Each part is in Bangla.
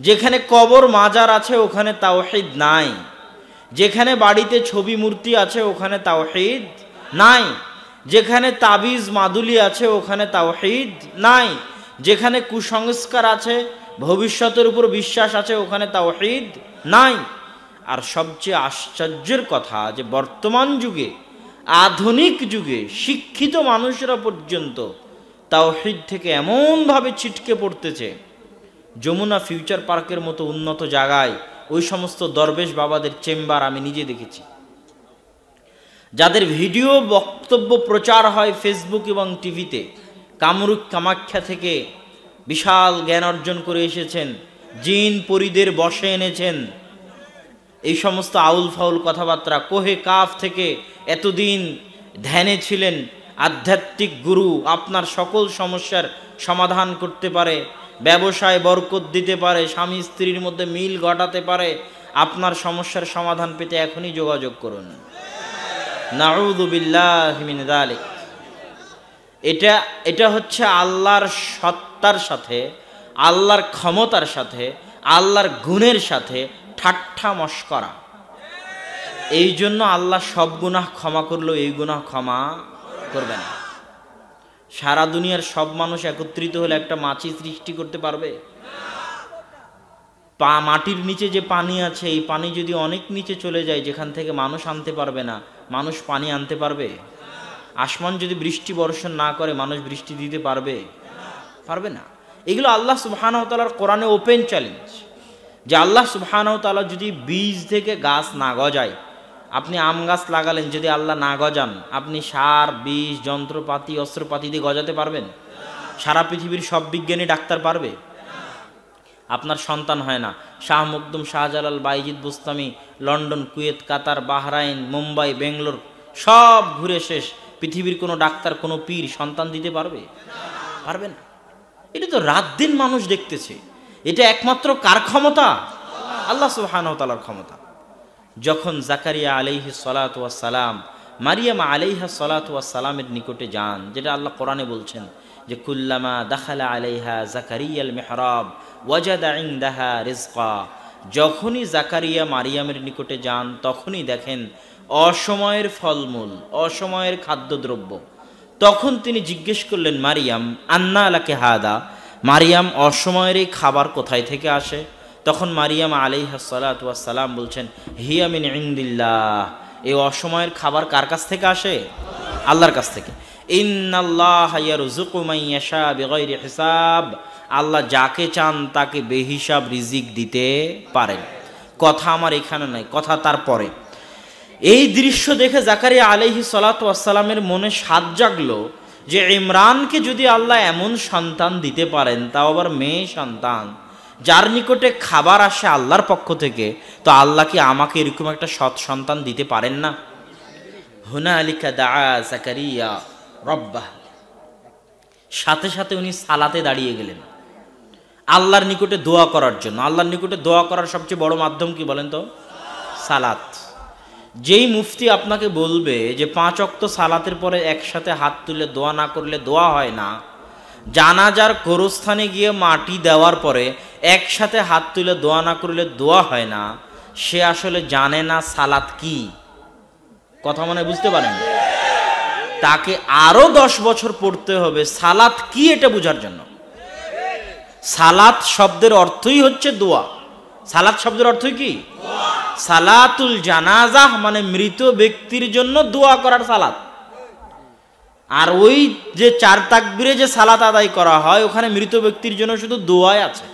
যেখানে কবর মাজার আছে ওখানে তাওহীদ নাই, যেখানে বাড়িতে ছবি মূর্তি আছে ওখানে তাওহীদ নাই, যেখানে তাবিজ মাদুলি আছে ওখানে তাওহীদ নাই, যেখানে কুসংস্কার আছে, ভবিষ্যতের উপর বিশ্বাস আছে ওখানে তাওহীদ নাই। আর সবচেয়ে আশ্চর্যের কথা যে বর্তমান যুগে, আধুনিক যুগে শিক্ষিত মানুষরা পর্যন্ত তাওহীদ থেকে এমনভাবে ছিটকে পড়তেছে, যমুনা ফিউচার পার্কের মতো উন্নত জায়গায় ওই সমস্ত দরবেশ বাবাদের চেম্বার আমি নিজে দেখেছি, যাদের ভিডিও বক্তব্য প্রচার হয় ফেসবুক এবং টিভিতে। কামরূপ কামাখ্যা থেকে বিশাল জ্ঞান অর্জন করে এসেছেন, জিন পরীদের বশে এনেছেন, এই সমস্ত আউল ফাউল কথাবার্তা। কোহে কাফ থেকে এতদিন ধ্যানে ছিলেন, আধ্যাত্মিক গুরু আপনার সকল সমস্যার সমাধান করতে পারে, ব্যবসায় বরকত দিতে পারে, স্বামী স্ত্রীর মধ্যে মিল ঘটাতে পারে। আপনার সমস্যার সমাধান পেতে এখনই যোগাযোগ করুন। নাউযু বিল্লাহি মিন যালিক। এটা হচ্ছে আল্লাহর সত্তার সাথে, আল্লাহর ক্ষমতার সাথে, আল্লাহর গুণের সাথে ঠাট্টা মশকরা। এই জন্য আল্লাহ সব গুনাহ ক্ষমা করলেও এই গুনাহ ক্ষমা করবে না। সারা দুনিয়ার সব মানুষ একত্রিত হলে একটা মাছি সৃষ্টি করতে পারবে? মাটির নিচে যে পানি আছে, এই পানি যদি অনেক নিচে চলে যায়, যেখান থেকে মানুষ আনতে পারবে না, মানুষ পানি আনতে পারবে? আসমান যদি বৃষ্টি বর্ষণ না করে, মানুষ বৃষ্টি দিতে পারবে? পারবে না। এগুলো আল্লাহ সুবহানাহু ওয়া তাআলার কোরআনে ওপেন চ্যালেঞ্জ, যে আল্লাহ সুবহানাহু ওয়া তাআলা যদি বীজ থেকে গাছ না গজায়, আপনি আম গাছ লাগালেন, যদি আল্লাহ না গজান, আপনি সার, বীজ, যন্ত্রপাতি, অস্ত্রপাতি দিয়ে গজাতে পারবেন? সারা পৃথিবীর সব বিজ্ঞানী ডাক্তার পারবে? আপনার সন্তান হয় না, শাহ মখদুম, শাহজালাল, বাইজিদ বুস্তামি লন্ডন, কুয়েত, কাতার, বাহরাইন, মুম্বাই, বেঙ্গলোর সব ঘুরে শেষ, পৃথিবীর কোনো ডাক্তার, কোনো পীর সন্তান দিতে পারবে? পারবে না। এটা তো রাত দিন মানুষ দেখতেছে। এটা একমাত্র কার ক্ষমতা? আল্লাহ সুবহানাহু ওয়া তাআলার ক্ষমতা। যখন জাকারিয়া আলাইহিস সালাতু ওয়াস সালাম মারিয়াম আলাইহা সালাতু ওয়াস সালামের নিকটে যান, যেটা আল্লাহ কোরআনে বলছেন যে কুল্লামা দাখালা আলাইহা জাকারিয়াল মিহরাব ওয়াজাদা ইনদাহা রিজকা, যখনই জাকারিয়া মারিয়ামের নিকটে যান তখনই দেখেন অসময়ের ফলমূল, অসময়ের খাদ্যদ্রব্য। তখন তিনি জিজ্ঞেস করলেন, মারিয়াম আন্না লাকি হাদা, মারিয়াম অসময়ের এই খাবার কোথায় থেকে আসে? তখন মারিয়াম আলাইহিস সালাতু ওয়াস সালাম বলছেন, হিয়া মিন ইনদিল্লাহ, এই অসময়ের খাবার কার কাছ থেকে আসে? আল্লাহর কাছ থেকে। ইন্নাল্লাহা ইয়ারযুকু মান ইয়াশা বিগাইরি হিসাব, আল্লাহ যাকে চান তাকে বেহিসাব রিজিক দিতে পারেন। কথা আমার এখানে নাই, কথা তারপরে। এই দৃশ্য দেখে জাকারিয়া আলাইহিস সালাতু ওয়াস সালামের মনে সাধ জাগলো যে ইমরানকে যদি আল্লাহ এমন সন্তান দিতে পারেন, তাও আবার মেয়ে সন্তান, যার নিকটে খাবার আসে আল্লাহর পক্ষ থেকে, তো আল্লাহ কি আমাকে এরকম একটা সৎ সন্তান দিতে পারেন না? হুনালিকা দাআ জাকারিয়া রব্বাহ, সাথে সাথে উনি সালাতে দাঁড়িয়ে গেলেন আল্লাহর নিকটে দোয়া করার জন্য। আল্লাহর নিকটে দোয়া করার সবচেয়ে বড় মাধ্যম কি বলেন তো? সালাত। যেই মুফতি আপনাকে বলবে যে 5 ওয়াক্ত সালাতের পরে একসাথে হাত তুলে দোয়া না করলে দোয়া হয় না, জানাজার গোরস্থানে গিয়ে মাটি দেওয়ার পরে একসাথে হাত তুলে দোয়া না করলে দোয়া হয় না, সে আসলে জানে না সালাত কি। কথা মনে বুঝতে পারেন? তাকে আরো 10 বছর পড়তে হবে সালাত কি এটা বোঝার জন্য। সালাত শব্দের অর্থই হচ্ছে দোয়া। সালাত শব্দের অর্থ কি? সালাতুল জানাজাহ মানে মৃত ব্যক্তির জন্য দোয়া করার সালাত। আর ওই যে 4 তাকবীরে যে সালাত আদায় করা হয়, ওখানে মৃত ব্যক্তির জন্য শুধু দোয়াই আছে।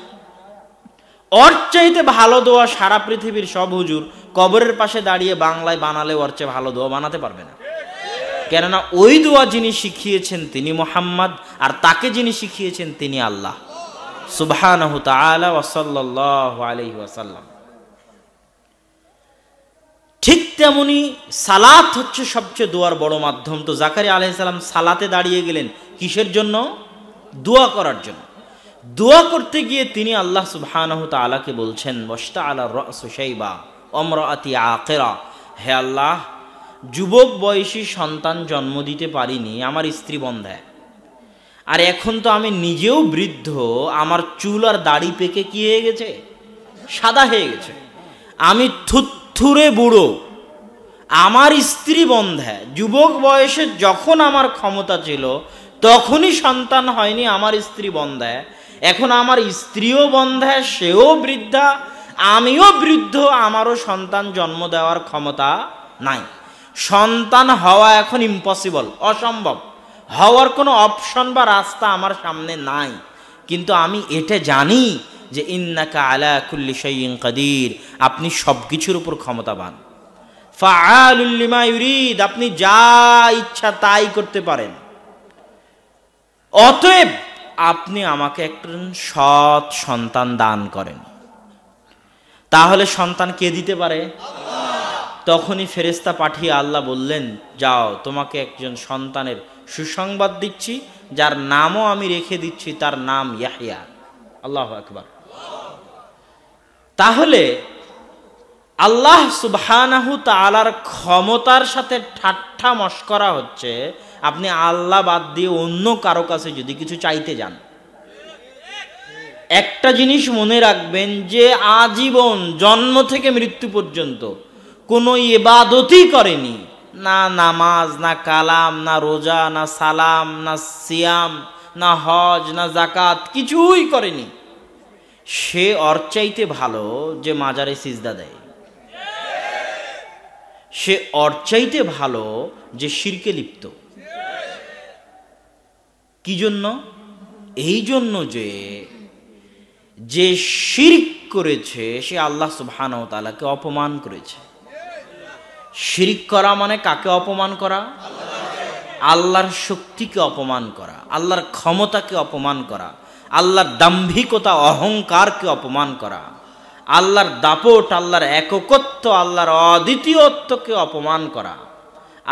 ওর চাইতে ভালো দোয়া সারা পৃথিবীর সব হুজুর কবরের পাশে দাঁড়িয়ে বাংলায় বানালে ওর চেয়ে ভালো দোয়া বানাতে পারবে না। কেননা ওই দোয়া যিনি শিখিয়েছেন তিনি মুহাম্মদ, আর তাকে যিনি শিখিয়েছেন তিনি আল্লাহ সুবহানাহু তাআলা ওয়া সাল্লাল্লাহু আলাইহি ওয়াসাল্লাম। ঠিক তেমনি সালাত হচ্ছে সবচেয়ে দোয়ার বড় মাধ্যম। তো জাকারিয়া আলাইহিস সালাম সালাতে দাঁড়িয়ে গেলেন কিসের জন্য? দোয়া করার জন্য। দোয়া করতে গিয়ে তিনি আল্লাহ সুবহানাহু তাআলাকে বলছেন, ওয়াশতা আলা রাসু শাইবা আমরাতি আকিরা, হে আল্লাহ, যুবক বয়সী সন্তান জন্ম দিতে পারিনি, আমার স্ত্রী বন্ধ্যায়, আর এখন তো আমি নিজেও বৃদ্ধ, আমার চুল আর দাড়ি পেকে কি হয়ে গেছে, সাদা হয়ে গেছে। আমি থুরথুরে বুড়ো, আমার স্ত্রী বন্ধা। যুবক বয়সে যখন আমার ক্ষমতা ছিল তখনই সন্তান হয়নি, আমার স্ত্রী বন্ধা। এখন আমার স্ত্রীও বন্ধা, সেও বৃদ্ধা, আমিও বৃদ্ধ, আমারও সন্তান জন্ম দেওয়ার ক্ষমতা নাই। সন্তান হওয়া এখন ইম্পসিবল, অসম্ভব। হওয়ার কোনো অপশন বা রাস্তা আমার সামনে নাই। কিন্তু আমি এটা জানি যে ইন্নাকা আলা কুল্লি শাইইন কাদির, আপনি সব কিছুর উপর ক্ষমতাবান। ফাআলুল লিমা ইউরিদ, আপনি যা ইচ্ছা তাই করতে পারেন। অতএব আপনি আমাকে একটা সৎ সন্তান দান করেন। তাহলে সন্তান কে দিতে পারে? তখনই ফেরেশতা পাঠিয়ে আল্লাহ বললেন, যাও, তোমাকে একজন সন্তানের সুসংবাদ দিচ্ছি, যার নামও আমি রেখে দিচ্ছি, তার নাম ইয়াহইয়া। আল্লাহু আকবার। তাহলে আল্লাহ সুবহানাহু তাআলার ক্ষমতার সাথে ঠাট্টা মশকরা হচ্ছে আপনি আল্লাহ বাদ দিয়ে অন্য কারো কাছে যদি কিছু চাইতে যান। একটা জিনিস মনে রাখবেন যে আজীবন জন্ম থেকে মৃত্যু পর্যন্ত কোনো ইবাদতই করেনি, না নামাজ, না কালাম, না রোজা, না সালাম, না সিয়াম, না হজ, না যাকাত, কিছুই করেনি, সে ওর চাইতে ভালো যে মাজারে সিজদা দেয়। সে ওর চাইতে ভালো যে শিরকে লিপ্ত। কি জন্য? এই জন্য যে শিরক করেছে সে আল্লাহ সুবহানাহু ওয়া তাআলাকে অপমান করেছে। শিরক করা মানে কাকে অপমান করা? আল্লাহর শক্তিকে অপমান করা, আল্লাহর ক্ষমতাকে অপমান করা, আল্লাহর দাম্ভিকতা অহংকারকে অপমান করা, আল্লাহর দাপট, আল্লাহর এককত্ব, আল্লাহর অদ্বিতীয়ত্বকে অপমান করা।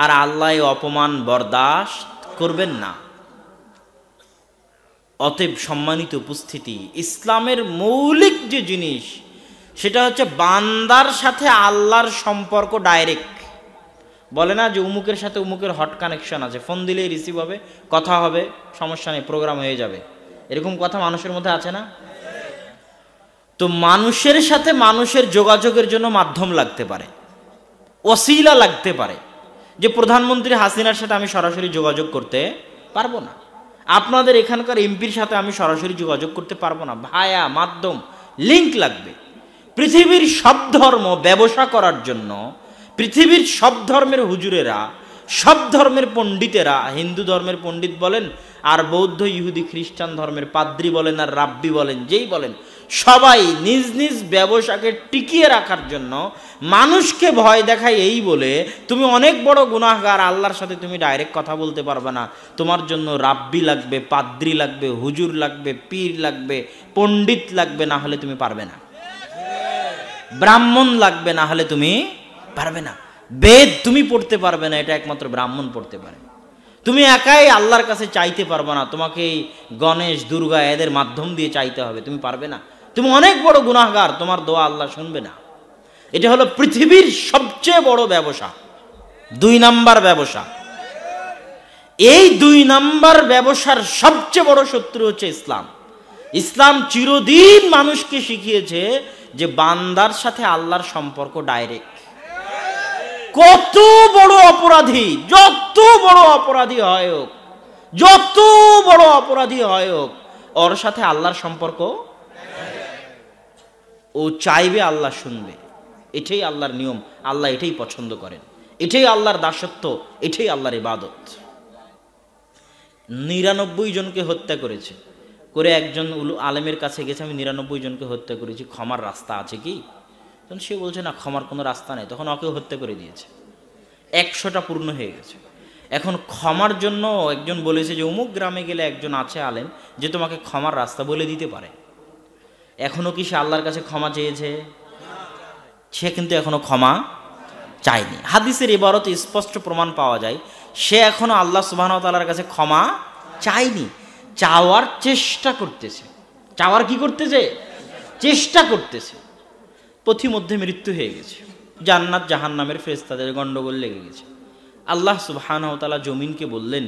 আর আল্লাহ অপমান বরদাস্ত করবেন না। অতএব সম্মানিত উপস্থিতি, ইসলামের মৌলিক যে জিনিস সেটা হচ্ছে বান্দার সাথে আল্লাহর সম্পর্ক ডাইরেক্ট। বলে না যে উমুকের সাথে উমুকের হট কানেকশন আছে, ফোন দিলেই রিসিভ হবে, কথা হবে, সমস্যা নেই, প্রোগ্রাম হয়ে যাবে। এরকম কথা মানুষের মধ্যে আছে না? তো মানুষের সাথে মানুষের যোগাযোগের জন্য মাধ্যম লাগতে পারে, ওসিলা লাগতে পারে। যে প্রধানমন্ত্রী হাসিনার সাথে আমি সরাসরি যোগাযোগ করতে পারবো না, আপনাদের এখানকার এমপির সাথে আমি সরাসরি যোগাযোগ করতে পারবো না, ভায়া মাধ্যম লিংক লাগবে। পৃথিবীর সব ধর্ম ব্যবসা করার জন্য, পৃথিবীর সব ধর্মের হুজুরেরা, সব ধর্মের পণ্ডিতেরা, হিন্দু ধর্মের পণ্ডিত বলেন আর বৌদ্ধ ইহুদি খ্রিস্টান ধর্মের পাদ্রী বলেন আর রাব্বি বলেন, যেই বলেন, সবাই নিজ নিজ ব্যবসাকে টিকিয়ে রাখার জন্য মানুষকে ভয় দেখায় এই বলে তুমি অনেক বড় গুনাহগার, আল্লাহর সাথে তুমি ডাইরেক্ট কথা বলতে পারবে না, তোমার জন্য রাব্বি লাগবে, পাদ্রী লাগবে, হুজুর লাগবে, পীর লাগবে, পণ্ডিত লাগবে, না হলে তুমি পারবে না। ব্রাহ্মণ লাগবে, না হলে তুমি পারবে না। বেদ তুমি পড়তে পারবে না, এটা একমাত্র ব্রাহ্মণ পড়তে পারে। তুমি একাই আল্লাহর কাছে চাইতে পারবে না, তোমাকে এই গণেশ, দুর্গা এদের মাধ্যম দিয়ে চাইতে হবে, তুমি পারবে না। তুমি অনেক বড় গুনাহগার, তোমার দোয়া আল্লাহ শুনবে না। এটা হলো পৃথিবীর সবচেয়ে বড় ব্যবসা, 2 নাম্বার ব্যবসা। এই 2 নাম্বার ব্যবসার সবচেয়ে বড় শত্রু হচ্ছে ইসলাম। ইসলাম চিরদিন মানুষকে শিখিয়েছে যে বান্দার সাথে আল্লাহর সম্পর্ক ডাইরেক্ট। কত বড় অপরাধী, যত বড় অপরাধী হয় হোক, যত বড় অপরাধী হয় হোক, ওর সাথে আল্লাহর সম্পর্ক, ও চাইবে আল্লাহ শুনবে। এটাই আল্লাহর নিয়ম, আল্লাহ এটাই পছন্দ করেন, এটাই আল্লাহর দাসত্ব, এটাই আল্লাহর ইবাদত। 99 জনকে হত্যা করেছে, করে একজন আলেমের কাছে গেছে, আমি 99 জনকে হত্যা করেছি, ক্ষমার রাস্তা আছে কি? তখন সে বলছে না, ক্ষমার কোনো রাস্তা নেই। তখন ওকেও হত্যা করে দিয়েছে, 100টা পূর্ণ হয়ে গেছে। এখন ক্ষমার জন্য একজন বলেছে যে অমুক গ্রামে গেলে একজন আছে আলেম যে তোমাকে ক্ষমার রাস্তা বলে দিতে পারে। এখনো কি সে আল্লাহর কাছে ক্ষমা চেয়েছে? সে কিন্তু এখনো ক্ষমা চায়নি। হাদিসের ইবারতে স্পষ্ট প্রমাণ পাওয়া যায় সে এখনো আল্লাহ সুবহানাহু ওয়া তাআলার কাছে ক্ষমা চায়নি, চাওয়ার চেষ্টা করতেছে। চাওয়ার কি করতেছে? চেষ্টা করতেছে। পথিমধ্যে মৃত্যু হয়ে গেছে, জান্নাত জাহান্নামের ফেরেশতাদের গন্ডগোল লেগে গেছে। আল্লাহ সুবহানাহু ওয়া তাআলা জমিনকে বললেন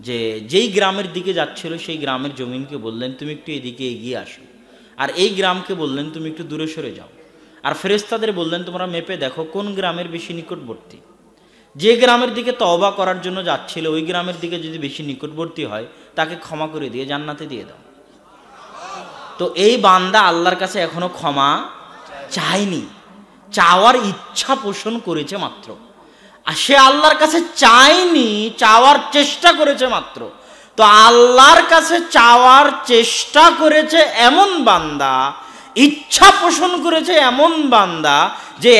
যে যেই গ্রামের দিকে যাচ্ছিল সেই গ্রামের জমিনকে বললেন তুমি একটু এদিকে এগিয়ে আসো। আর এই গ্রামকে বললেন তুমি একটু দূরে সরে যাও। আর ফেরেশতাদের বললেন তোমরা মেপে দেখো কোন গ্রামের বেশি নিকটবর্তী। যে গ্রামের দিকে তওবা করার জন্য যাচ্ছিল ওই গ্রামের দিকে যদি বেশি নিকটবর্তী হয় তাকে ক্ষমা করে দিয়ে জান্নাতে দিয়ে দাও। তো এই বান্দা আল্লাহর কাছে এখনো ক্ষমা চায়নি, চাওয়ার ইচ্ছা পোষণ করেছে মাত্র। আর সে আল্লাহর কাছে চায়নি, চাওয়ার চেষ্টা করেছে মাত্র। তো আল্লাহর কাছে চাওয়ার চেষ্টা করেছে এমন বান্দা, ইচ্ছা পোষণ করেছে এমন বান্দা যে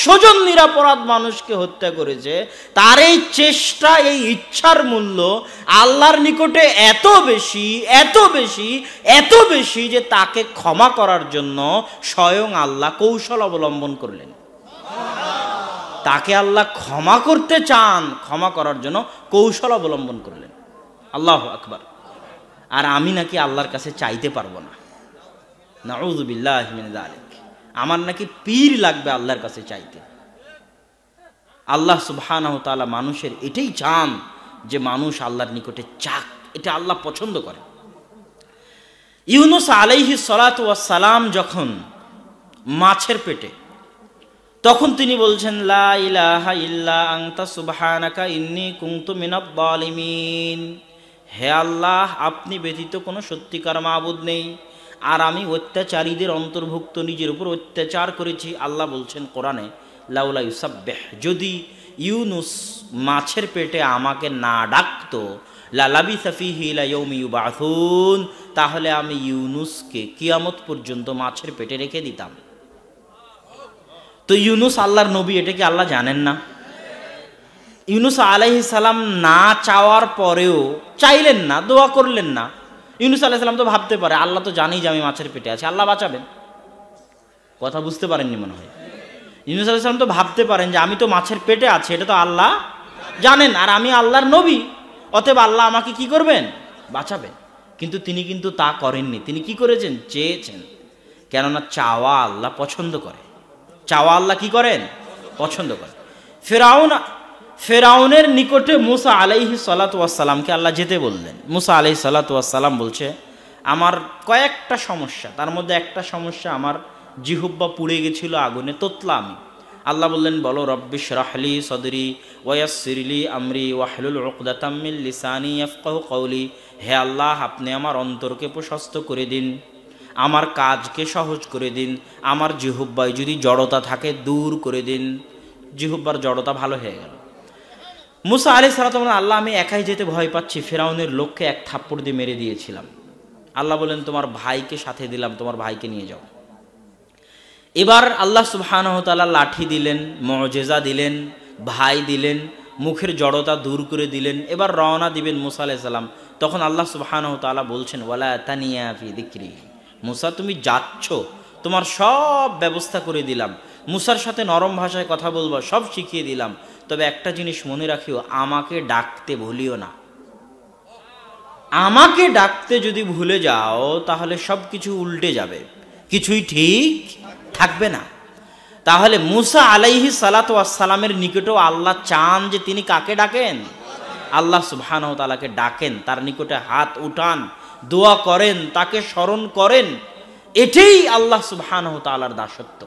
100 জন নিরপরাধ মানুষকে হত্যা করেছে, তার এই চেষ্টা, এই ইচ্ছার মূল্য আল্লাহর নিকটে এত বেশি, এত বেশি, এত বেশি যে তাকে ক্ষমা করার জন্য স্বয়ং আল্লাহ কৌশল অবলম্বন করলেন। তাকে আল্লাহ ক্ষমা করতে চান, ক্ষমা করার জন্য কৌশল অবলম্বন করলেন। আল্লাহু আকবার। আর আমি নাকি আল্লাহর কাছে চাইতে পারবো না, নাউযু বিল্লাহি মিন যালিক। আমার নাকি পীর লাগবে আল্লাহর কাছে চাইতে। আল্লাহ সুবহানাহু ওয়া তাআলা মানুষের এটাই চান যে মানুষ আল্লাহর নিকটে চাক, এটা আল্লাহ পছন্দ করে। ইউনুস আলাইহিস সালাতু ওয়াস সালাম যখন মাছের পেটে, তখন তিনি বলছেন লা ইলাহা ইল্লা আনতা সুবহানাকা ইন্নী কুনতু মিনাজ জালিমিন। হে আল্লাহ, আপনি ব্যতীত কোনো সত্যিকার মাবুদ নেই, আর আমি অত্যাচারীদের অন্তর্ভুক্ত, নিজের উপর অত্যাচার করেছি। আল্লাহ বলছেন কোরআনে লাউলা ইউসাব্বিহ, যদি ইউনুস মাছের পেটে আমাকে না ডাকতো, লালাবিসা ফীহি ইলা ইয়াউমি ইউবাসুন, তাহলে আমি ইউনুসকে কিয়ামত পর্যন্ত মাছের পেটে রেখে দিতাম। তো ইউনুস আল্লাহর নবী, এটা কি আল্লাহ জানেন না? ইউনুস আলাইহিস সালাম না চাওয়ার পরেও, চাইলেন না, দোয়া করলেন না। ইউনুস আলাইহিস সালাম তো ভাবতে পারে আল্লাহ তো জানেই যে আমি মাছের পেটে আছি, আল্লাহ বাঁচাবেন। কথা বুঝতে পারেননি মনে হয়। ইউনুস আলাইহিস সালাম তো ভাবতে পারেন যে আমি তো মাছের পেটে আছি, এটা তো আল্লাহ জানেন, আর আমি আল্লাহর নবী, অতএব আল্লাহ আমাকে কি করবেন? বাঁচাবেন। কিন্তু তিনি কিন্তু তা করেননি। তিনি কি করেছেন? চেয়েছেন। কেননা চাওয়া আল্লাহ পছন্দ করে। চাওয়া আল্লাহ কি করেন? পছন্দ করে। ফেরাউনের নিকটে মুসা আলাইহিস সালাতু ওয়াস সালামকে আল্লাহ যেতে বললেন। মুসা আলাইহিস সালাতু ওয়াস সালাম বলছে আমার কয়েকটা সমস্যা, তার মধ্যে একটা সমস্যা, আমার জিহ্বা পুড়ে গেছিল আগুনে, তোতলা আমি। আল্লাহ বললেন বলো রব্বি শরাহলি সদরি ওয়ায়াসসিরলি আমরি ওয়াহলুল উকদাতাম মিন লিসানি ইয়াফকাহু কওলি। হে আল্লাহ, আপনি আমার অন্তরকে প্রশস্ত করে দিন, আমার কাজকে সহজ করে দিন, আমার জিহ্বায় যদি জড়তা থাকে দূর করে দিন। জিহ্বার জড়তা ভালো হয়ে গেল। মুসা আলাইহিস সালাতু ওয়াস সালাম, আল্লাহ আমি একাই যেতে ভয় পাচ্ছি, ফেরাউনের লোককে এক থাপ্পড় দিয়ে মেরে দিয়েছিলাম। আল্লাহ বলেন তোমার ভাইকে সাথে দিলাম, তোমার ভাইকে নিয়ে যাও। এবার আল্লাহ সুবহানাহু ওয়া তাআলা লাঠি দিলেন, মুজিজা দিলেন, ভাই দিলেন, মুখের জড়তা দূর করে দিলেন। এবার রওনা দিবেন মুসা আলাইহিস সালাম। তখন আল্লাহ সুবহানাহু ওয়া তাআলা বলছেন ওয়ালা তানিয়া ফি যিকরি। মুসা তুমি যাচ্ছ, তোমার সব ব্যবস্থা করে দিলাম, মুসার সাথে নরম ভাষায় কথা বলবা, সব শিখিয়ে দিলাম। তবে একটা জিনিস মনে রাখিও, আমাকে ডাকতে ভুলিও না। আমাকে ডাকতে যদি ভুলে যাও তাহলে সব কিছু উল্টে যাবে, কিছুই ঠিক থাকবে না। তাহলে মুসা আলাইহিস সালাতু ওয়াস সালামের নিকটেও আল্লাহ চান যে তিনি কাকে ডাকেন? আল্লাহ সুবহানাহু ওয়া তাআলাকে ডাকেন, তার নিকটে হাত উঠান, দোয়া করেন, তাকে স্মরণ করেন। এটাই আল্লাহ সুবহানাহু ওয়া তাআলার দাসত্ব।